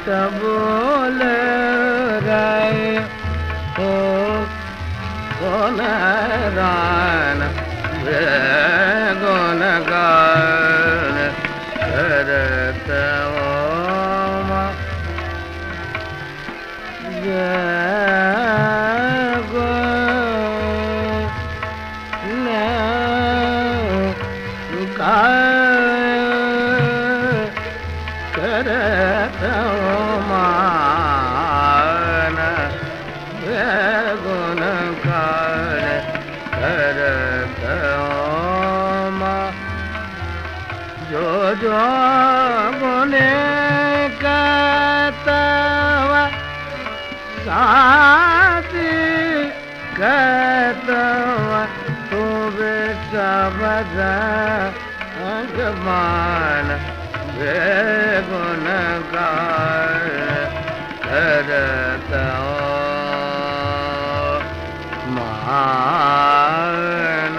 बोल रहे हो कौन रान गुण गान करत ओम करत मान गुण गान करत ओम जो जो गुने कहतवा साथी कहतवा तू बेटा बजा मान गुण गान करत मान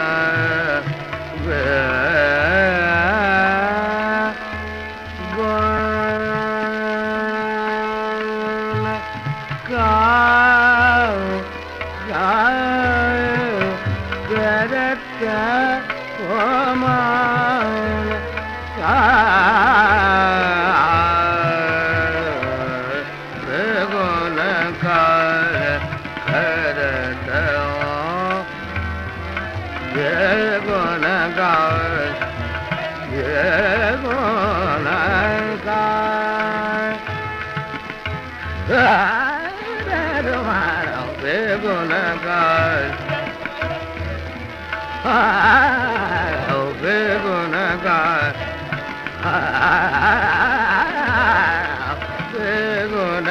मानवे गुण करत गुण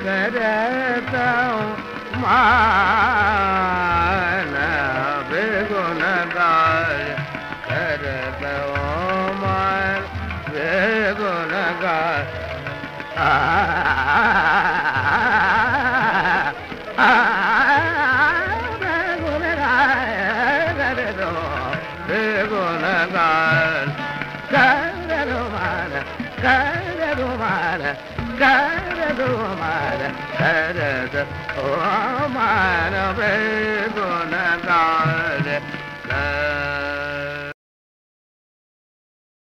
करत मान गुण करत गुण गान गुण गान करो मान करत ओ मान गुण गान